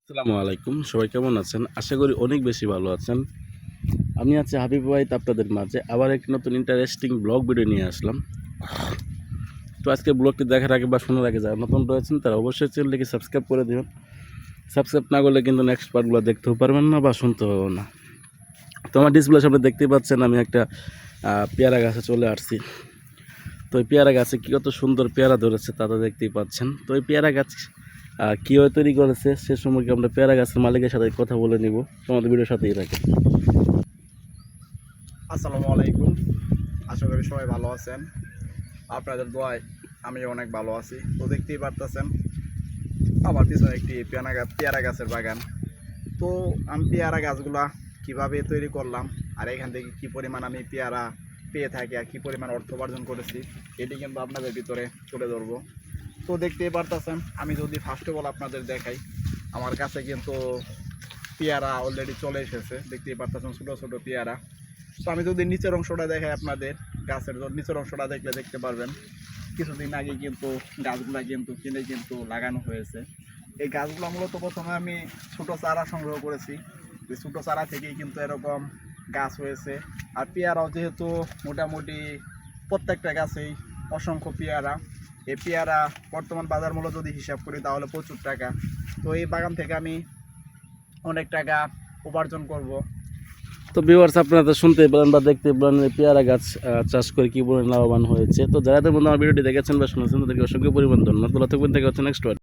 আসসালামু আলাইকুম, সবাই কেমন আছেন? আশা করি অনেক বেশি ভালো আছেন। আমি আছি হাবিব ওয়াহিদ আপনাদের মাঝে আবার একটি নতুন ইন্টারেস্টিং ব্লগ ভিডিও নিয়ে আসলাম। তো আজকে ব্লগটি দেখার আগে বা শোনার আগে যারা নতুন রয়েছেন তারা অবশ্যই চ্যানেলটিকে সাবস্ক্রাইব করে দেবেন। সাবস্ক্রাইব না করলে কিন্তু নেক্সট পার্টগুলো দেখতেও পারবেন না বা শুনতে পারবেন না। তো আমার ডিসপ্লে সামনে দেখতেই পাচ্ছেন আমি একটা পেয়ারা গাছে চলে আসছি। তো এই পেয়ারা গাছে কী কত সুন্দর পেয়ারা ধরেছে তা তো দেখতেই পাচ্ছেন। তো এই পেয়ারা গাছ কীভাবে তৈরি করেছে সে সম্পর্কে আমরা পেয়ারা গাছের মালিকের সাথে কথা বলে নিব। তোমাদের ভিডিওর সাথেই রাখেন। আসসালামু আলাইকুম। আশা করি সবাই ভালো আছেন। আপনাদের দোয়ায় আমি অনেক ভালো আছি। তো দেখতেই পারতেছেন আমার পিছনে একটি পেয়ারা গাছের বাগান। তো আমি পেয়ারা গাছগুলা কিভাবে তৈরি করলাম আর এখান থেকে কি পরিমাণ আমি পেয়ারা পেয়ে থাকি আর কী পরিমাণ অর্থ উপার্জন করেছি এটি কিন্তু আপনাদের ভিতরে তুলে ধরবো। তো দেখতেই পারতেছেন আমি যদি ফার্স্ট অফ অল আপনাদের দেখাই, আমার কাছে কিন্তু পেয়ারা অলরেডি চলে এসেছে। দেখতেই পারতেছেন ছোটো ছোটো পেয়ারা। তো আমি যদি নিচের অংশটা দেখাই আপনাদের, গাছের নিচের অংশটা দেখতে পারবেন কিছুদিন আগে কিন্তু গাছগুলা কিনে লাগানো হয়েছে। এই গাছগুলো মূলত প্রথমে আমি ছোটো চারা সংগ্রহ করেছি। এই ছোটো চারা থেকেই কিন্তু এরকম গাছ হয়েছে। আর পেয়ারাও যেহেতু মোটামুটি প্রত্যেকটা গাছেই অসংখ্য পেয়ারা, এই পেয়ারা বর্তমান বাজার মূল্য যদি হিসাব করি তাহলে প্রচুর টাকা। তো এই বাগান থেকে আমি অনেক টাকা উপার্জন করব। তো ভিউয়ার্স, আপনারা তো শুনতে পেলেন বা দেখতে পেলেন পেয়ারা গাছ চাষ করে কী পরিমাণ লাভবান হয়েছে। তো যারা মধ্যে আমার ভিডিওটি দেখেছেন বা শুনেছেন তাদেরকে অসংখ্য পরিমাণ ধন্যবাদ। ভালো থাকবেন, দেখা হচ্ছে নেক্সট